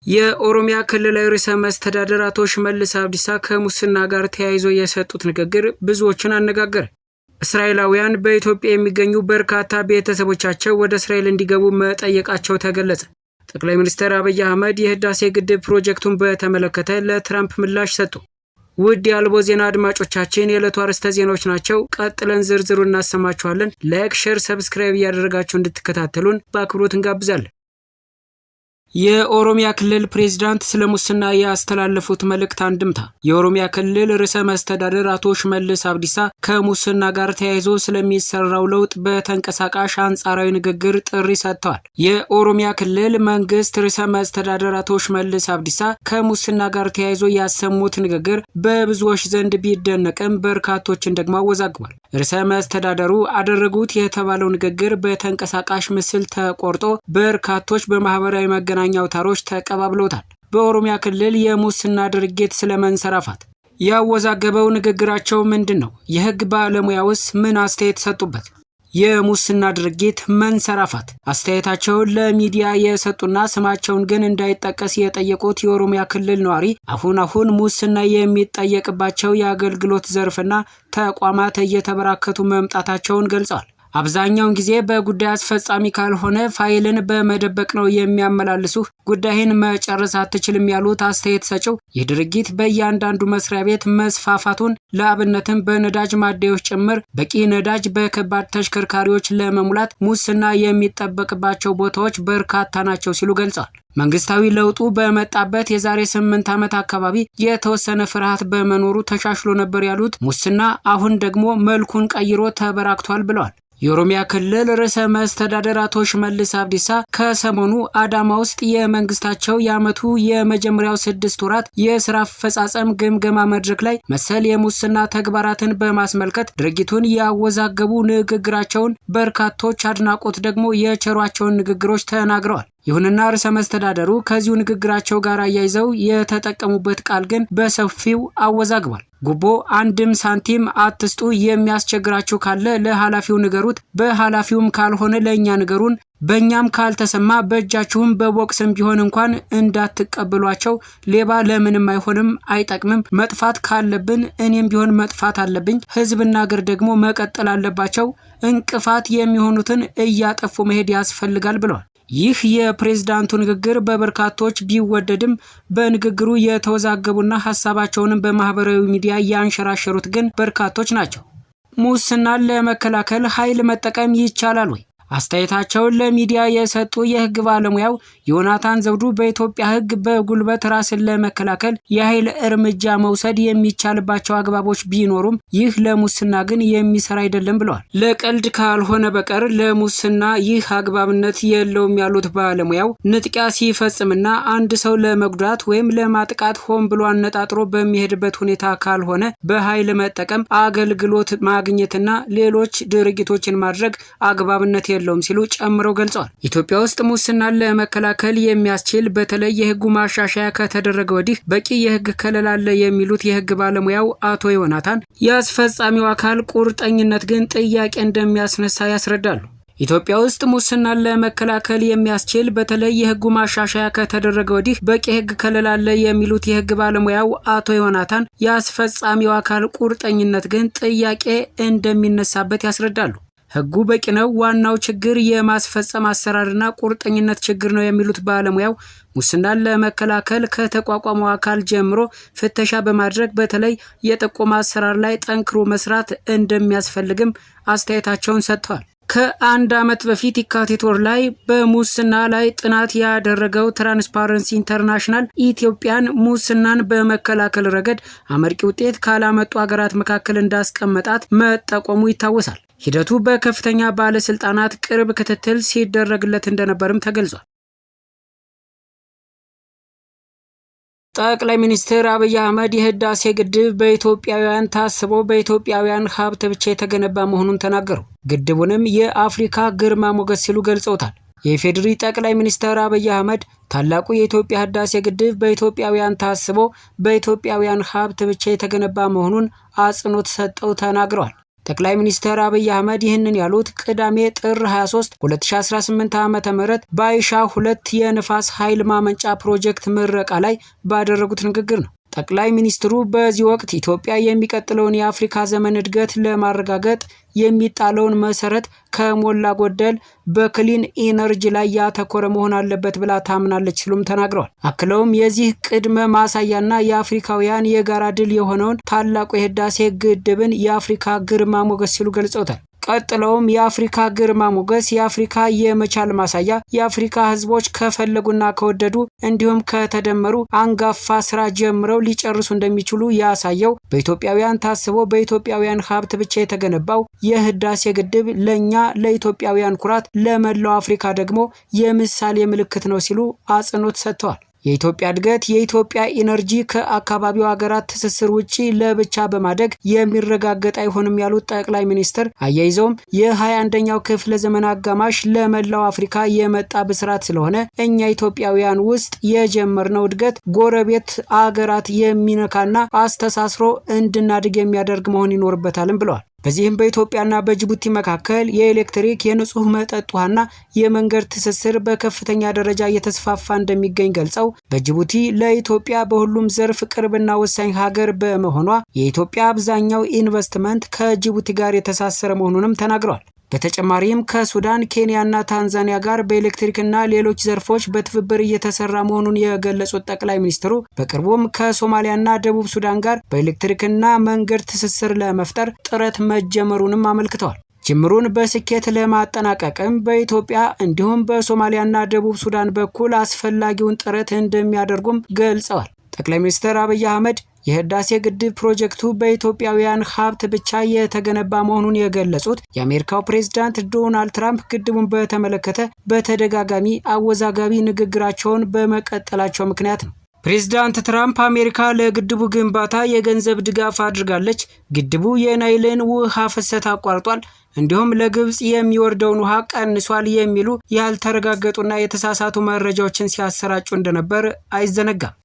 የኦሮሚያ ክልላዊ ርዕሰ መስተዳድር አቶ ሽመልስ አብዲሳ ከሙስና ጋር ተያይዞ የሰጡት ንግግር ብዙዎችን አነጋገረ። እስራኤላውያን በኢትዮጵያ የሚገኙ በርካታ ቤተሰቦቻቸው ወደ እስራኤል እንዲገቡ መጠየቃቸው ተገለጸ። ጠቅላይ ሚኒስትር አብይ አህመድ የህዳሴ ግድብ ፕሮጀክቱን በተመለከተ ለትራምፕ ምላሽ ሰጡ። ውድ የአልቦ ዜና አድማጮቻችን የዕለቱ አርዕስተ ዜናዎች ናቸው። ቀጥለን ዝርዝሩ እናሰማችኋለን። ላይክ፣ ሼር፣ ሰብስክራይብ እያደረጋችሁ እንድትከታተሉን በአክብሮት እንጋብዛለን። የኦሮሚያ ክልል ፕሬዝዳንት ስለ ሙስና ያስተላለፉት መልእክት አንድምታ። የኦሮሚያ ክልል ርዕሰ መስተዳድር አቶ ሽመልስ አብዲሳ ከሙስና ጋር ተያይዞ ስለሚሰራው ለውጥ በተንቀሳቃሽ አንጻራዊ ንግግር ጥሪ ሰጥተዋል። የኦሮሚያ ክልል መንግስት ርዕሰ መስተዳድር አቶ ሽመልስ አብዲሳ ከሙስና ጋር ተያይዞ ያሰሙት ንግግር በብዙዎች ዘንድ ቢደነቅም በርካቶችን ደግሞ አወዛግቧል። ርዕሰ መስተዳድሩ አደረጉት የተባለው ንግግር በተንቀሳቃሽ ምስል ተቆርጦ በርካቶች በማህበራዊ መገናኛ አውታሮች ተቀባብለውታል። በኦሮሚያ ክልል የሙስና ድርጊት ስለመንሰራፋት ያወዛገበው ንግግራቸው ምንድን ነው? የህግ ባለሙያውስ ምን አስተያየት ሰጡበት? የሙስና ድርጊት መንሰራፋት አስተያየታቸውን ለሚዲያ የሰጡና ስማቸውን ግን እንዳይጠቀስ የጠየቁት የኦሮሚያ ክልል ነዋሪ አሁን ሙስና የሚጠየቅባቸው የአገልግሎት ዘርፍና ተቋማት እየተበራከቱ መምጣታቸውን ገልጸዋል። አብዛኛውን ጊዜ በጉዳይ አስፈጻሚ ካልሆነ ፋይልን በመደበቅ ነው የሚያመላልሱ፣ ጉዳይን መጨረስ አትችልም ያሉት አስተያየት ሰጪው ይህ ድርጊት በእያንዳንዱ መስሪያ ቤት መስፋፋቱን ለአብነትም በነዳጅ ማደያዎች ጭምር በቂ ነዳጅ በከባድ ተሽከርካሪዎች ለመሙላት ሙስና የሚጠበቅባቸው ቦታዎች በርካታ ናቸው ሲሉ ገልጸዋል። መንግስታዊ ለውጡ በመጣበት የዛሬ 8 ዓመት አካባቢ የተወሰነ ፍርሃት በመኖሩ ተሻሽሎ ነበር ያሉት ሙስና አሁን ደግሞ መልኩን ቀይሮ ተበራክቷል ብለዋል። የኦሮሚያ ክልል ርዕሰ መስተዳድር አቶ ሽመልስ አብዲሳ ከሰሞኑ አዳማ ውስጥ የመንግስታቸው የዓመቱ የመጀመሪያው 6 ወራት የስራ አፈጻጸም ግምገማ መድረክ ላይ መሰል የሙስና ተግባራትን በማስመልከት ድርጊቱን ያወዛገቡ ንግግራቸውን በርካቶች አድናቆት ደግሞ የቸሯቸውን ንግግሮች ተናግረዋል። ይሁንና ርዕሰ መስተዳድሩ ከዚሁ ንግግራቸው ጋር አያይዘው የተጠቀሙበት ቃል ግን በሰፊው አወዛግቧል። ጉቦ አንድም ሳንቲም አትስጡ፣ የሚያስቸግራችሁ ካለ ለኃላፊው ንገሩት፣ በኃላፊውም ካልሆነ ለእኛ ንገሩን፣ በእኛም ካልተሰማ በእጃችሁም በቦክስም ቢሆን እንኳን እንዳትቀበሏቸው፣ ሌባ ለምንም አይሆንም አይጠቅምም፣ መጥፋት ካለብን እኔም ቢሆን መጥፋት አለብኝ፣ ህዝብና አገር ደግሞ መቀጠል አለባቸው፣ እንቅፋት የሚሆኑትን እያጠፉ መሄድ ያስፈልጋል ብለዋል። ይህ የፕሬዝዳንቱ ንግግር በበርካቶች ቢወደድም በንግግሩ የተወዛገቡና ሀሳባቸውንም በማህበራዊ ሚዲያ ያንሸራሸሩት ግን በርካቶች ናቸው። ሙስናን ለመከላከል ኃይል መጠቀም ይቻላል ወይ? አስተያየታቸውን ለሚዲያ የሰጡ የህግ ባለሙያው ዮናታን ዘውዱ በኢትዮጵያ ህግ በጉልበት ራስን ለመከላከል የኃይል እርምጃ መውሰድ የሚቻልባቸው አግባቦች ቢኖሩም ይህ ለሙስና ግን የሚሰራ አይደለም ብለዋል። ለቀልድ ካልሆነ በቀር ለሙስና ይህ አግባብነት የለውም ያሉት ባለሙያው ንጥቂያ ሲፈጽምና አንድ ሰው ለመጉዳት ወይም ለማጥቃት ሆን ብሎ አነጣጥሮ በሚሄድበት ሁኔታ ካልሆነ በኃይል መጠቀም አገልግሎት ማግኘትና ሌሎች ድርጊቶችን ማድረግ አግባብነት የለውም ሲሉ ጨምረው ገልጸዋል። ኢትዮጵያ ውስጥ ሙስናን ለመከላከል የሚያስችል በተለይ የህጉ ማሻሻያ ከተደረገ ወዲህ በቂ የህግ ከለላ አለ የሚሉት የህግ ባለሙያው አቶ ዮናታን የአስፈጻሚው አካል ቁርጠኝነት ግን ጥያቄ እንደሚያስነሳ ያስረዳሉ። ኢትዮጵያ ውስጥ ሙስናን ለመከላከል የሚያስችል በተለይ የህጉ ማሻሻያ ከተደረገ ወዲህ በቂ ህግ ከለላ አለ የሚሉት የህግ ባለሙያው አቶ ዮናታን የአስፈጻሚው አካል ቁርጠኝነት ግን ጥያቄ እንደሚነሳበት ያስረዳሉ። ህጉ በቂ ነው፣ ዋናው ችግር የማስፈጸም አሰራርና ቁርጠኝነት ችግር ነው የሚሉት ባለሙያው ሙስናን ለመከላከል ከተቋቋመው አካል ጀምሮ ፍተሻ በማድረግ በተለይ የጥቆማ አሰራር ላይ ጠንክሮ መስራት እንደሚያስፈልግም አስተያየታቸውን ሰጥተዋል። ከአንድ ዓመት በፊት የካቲት ወር ላይ በሙስና ላይ ጥናት ያደረገው ትራንስፓረንሲ ኢንተርናሽናል ኢትዮጵያን ሙስናን በመከላከል ረገድ አመርቂ ውጤት ካላመጡ ሀገራት መካከል እንዳስቀመጣት መጠቆሙ ይታወሳል። ሂደቱ በከፍተኛ ባለስልጣናት ቅርብ ክትትል ሲደረግለት እንደነበርም ተገልጿል። ጠቅላይ ሚኒስትር አብይ አህመድ የህዳሴ ግድብ በኢትዮጵያውያን ታስቦ በኢትዮጵያውያን ሀብት ብቻ የተገነባ መሆኑን ተናገሩ። ግድቡንም የአፍሪካ ግርማ ሞገስ ሲሉ ገልጸውታል። የኢፌዴሪ ጠቅላይ ሚኒስትር አብይ አህመድ ታላቁ የኢትዮጵያ ህዳሴ ግድብ በኢትዮጵያውያን ታስቦ በኢትዮጵያውያን ሀብት ብቻ የተገነባ መሆኑን አጽንኦት ሰጠው ተናግረዋል። ጠቅላይ ሚኒስትር አብይ አህመድ ይህንን ያሉት ቅዳሜ ጥር 23 2018 ዓ.ም በአይሻ 2 የንፋስ ኃይል ማመንጫ ፕሮጀክት ምረቃ ላይ ባደረጉት ንግግር ነው። ጠቅላይ ሚኒስትሩ በዚህ ወቅት ኢትዮጵያ የሚቀጥለውን የአፍሪካ ዘመን እድገት ለማረጋገጥ የሚጣለውን መሰረት ከሞላ ጎደል በክሊን ኢነርጂ ላይ ያተኮረ መሆን አለበት ብላ ታምናለች ሲሉም ተናግረዋል። አክለውም የዚህ ቅድመ ማሳያና የአፍሪካውያን የጋራ ድል የሆነውን ታላቁ የህዳሴ ግድብን የአፍሪካ ግርማ ሞገስ ሲሉ ገልጸውታል። ቀጥለውም የአፍሪካ ግርማ ሞገስ የአፍሪካ የመቻል ማሳያ፣ የአፍሪካ ህዝቦች ከፈለጉና ከወደዱ እንዲሁም ከተደመሩ አንጋፋ ስራ ጀምረው ሊጨርሱ እንደሚችሉ ያሳየው በኢትዮጵያውያን ታስቦ በኢትዮጵያውያን ሀብት ብቻ የተገነባው የህዳሴ ግድብ ለኛ ለኢትዮጵያውያን ኩራት፣ ለመላው አፍሪካ ደግሞ የምሳሌ ምልክት ነው ሲሉ አጽንኦት ሰጥተዋል። የኢትዮጵያ እድገት የኢትዮጵያ ኢነርጂ ከአካባቢው ሀገራት ትስስር ውጪ ለብቻ በማደግ የሚረጋገጥ አይሆንም ያሉት ጠቅላይ ሚኒስትር አያይዘውም የ21ኛው ክፍለ ዘመን አጋማሽ ለመላው አፍሪካ የመጣ ብስራት ስለሆነ እኛ ኢትዮጵያውያን ውስጥ የጀመርነው እድገት ጎረቤት አገራት የሚነካና አስተሳስሮ እንድናድግ የሚያደርግ መሆን ይኖርበታልም ብለዋል። በዚህም በኢትዮጵያና በጅቡቲ መካከል የኤሌክትሪክ፣ የንጹህ መጠጥ ውሃና የመንገድ ትስስር በከፍተኛ ደረጃ እየተስፋፋ እንደሚገኝ ገልጸው በጅቡቲ ለኢትዮጵያ በሁሉም ዘርፍ ቅርብና ወሳኝ ሀገር በመሆኗ የኢትዮጵያ አብዛኛው ኢንቨስትመንት ከጅቡቲ ጋር የተሳሰረ መሆኑንም ተናግረዋል። በተጨማሪም ከሱዳን፣ ኬንያና ታንዛኒያ ጋር በኤሌክትሪክና ሌሎች ዘርፎች በትብብር እየተሰራ መሆኑን የገለጹት ጠቅላይ ሚኒስትሩ በቅርቡም ከሶማሊያና ደቡብ ሱዳን ጋር በኤሌክትሪክና መንገድ ትስስር ለመፍጠር ጥረት መጀመሩንም አመልክተዋል። ጅምሩን በስኬት ለማጠናቀቅም በኢትዮጵያ እንዲሁም በሶማሊያና ደቡብ ሱዳን በኩል አስፈላጊውን ጥረት እንደሚያደርጉም ገልጸዋል። ጠቅላይ ሚኒስትር አብይ አህመድ የህዳሴ ግድብ ፕሮጀክቱ በኢትዮጵያውያን ሀብት ብቻ የተገነባ መሆኑን የገለጹት የአሜሪካው ፕሬዝዳንት ዶናልድ ትራምፕ ግድቡን በተመለከተ በተደጋጋሚ አወዛጋቢ ንግግራቸውን በመቀጠላቸው ምክንያት ነው። ፕሬዝዳንት ትራምፕ አሜሪካ ለግድቡ ግንባታ የገንዘብ ድጋፍ አድርጋለች፣ ግድቡ የናይልን ውሃ ፍሰት አቋርጧል፣ እንዲሁም ለግብጽ የሚወርደውን ውሃ ቀንሷል የሚሉ ያልተረጋገጡና የተሳሳቱ መረጃዎችን ሲያሰራጩ እንደነበር አይዘነጋም።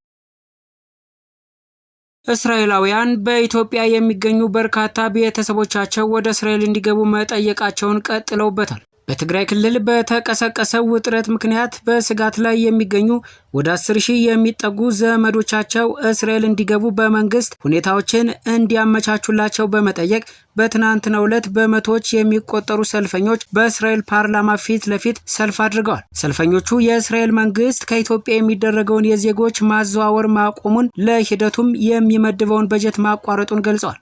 እስራኤላውያን በኢትዮጵያ የሚገኙ በርካታ ቤተሰቦቻቸው ወደ እስራኤል እንዲገቡ መጠየቃቸውን ቀጥለውበታል። በትግራይ ክልል በተቀሰቀሰው ውጥረት ምክንያት በስጋት ላይ የሚገኙ ወደ 10,000 የሚጠጉ ዘመዶቻቸው እስራኤል እንዲገቡ በመንግስት ሁኔታዎችን እንዲያመቻቹላቸው በመጠየቅ በትናንትናው ዕለት በመቶዎች የሚቆጠሩ ሰልፈኞች በእስራኤል ፓርላማ ፊት ለፊት ሰልፍ አድርገዋል። ሰልፈኞቹ የእስራኤል መንግስት ከኢትዮጵያ የሚደረገውን የዜጎች ማዘዋወር ማቆሙን፣ ለሂደቱም የሚመድበውን በጀት ማቋረጡን ገልጸዋል።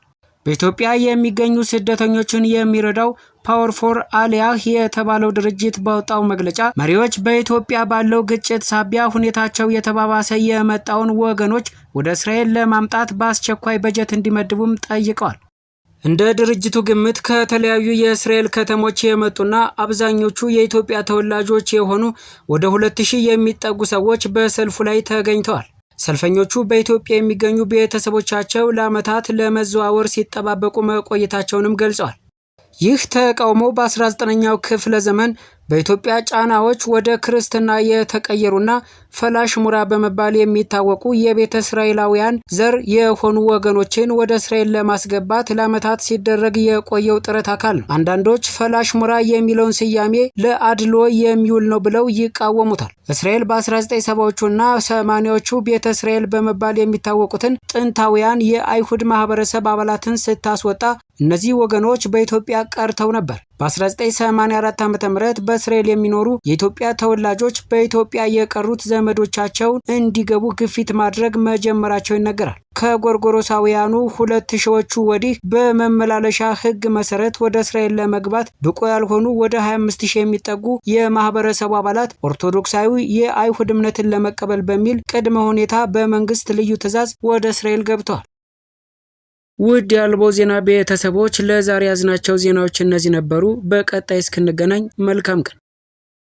በኢትዮጵያ የሚገኙ ስደተኞችን የሚረዳው ፓወር ፎር አሊያህ የተባለው ድርጅት ባወጣው መግለጫ መሪዎች በኢትዮጵያ ባለው ግጭት ሳቢያ ሁኔታቸው የተባባሰ የመጣውን ወገኖች ወደ እስራኤል ለማምጣት በአስቸኳይ በጀት እንዲመድቡም ጠይቀዋል። እንደ ድርጅቱ ግምት ከተለያዩ የእስራኤል ከተሞች የመጡና አብዛኞቹ የኢትዮጵያ ተወላጆች የሆኑ ወደ 2,000 የሚጠጉ ሰዎች በሰልፉ ላይ ተገኝተዋል። ሰልፈኞቹ በኢትዮጵያ የሚገኙ ቤተሰቦቻቸው ለዓመታት ለመዘዋወር ሲጠባበቁ መቆየታቸውንም ገልጸዋል። ይህ ተቃውሞ በ19ኛው ክፍለ ዘመን በኢትዮጵያ ጫናዎች ወደ ክርስትና የተቀየሩና ፈላሽ ሙራ በመባል የሚታወቁ የቤተ እስራኤላውያን ዘር የሆኑ ወገኖችን ወደ እስራኤል ለማስገባት ለዓመታት ሲደረግ የቆየው ጥረት አካል ነው። አንዳንዶች ፈላሽ ሙራ የሚለውን ስያሜ ለአድሎ የሚውል ነው ብለው ይቃወሙታል። እስራኤል በ1970ዎቹና 80ዎቹ ቤተ እስራኤል በመባል የሚታወቁትን ጥንታውያን የአይሁድ ማህበረሰብ አባላትን ስታስወጣ እነዚህ ወገኖች በኢትዮጵያ ቀርተው ነበር። በ1984 ዓ.ም በእስራኤል የሚኖሩ የኢትዮጵያ ተወላጆች በኢትዮጵያ የቀሩት ዘመዶቻቸውን እንዲገቡ ግፊት ማድረግ መጀመራቸው ይነገራል። ከጎርጎሮሳውያኑ 2000ዎቹ ወዲህ በመመላለሻ ሕግ መሰረት ወደ እስራኤል ለመግባት ብቁ ያልሆኑ ወደ 25,000 የሚጠጉ የማህበረሰቡ አባላት ኦርቶዶክሳዊ የአይሁድ እምነትን ለመቀበል በሚል ቅድመ ሁኔታ በመንግስት ልዩ ትዕዛዝ ወደ እስራኤል ገብተዋል። ውድ የአልቦ ዜና ቤተሰቦች ለዛሬ ያዝናቸው ዜናዎች እነዚህ ነበሩ። በቀጣይ እስክንገናኝ መልካም ቀን።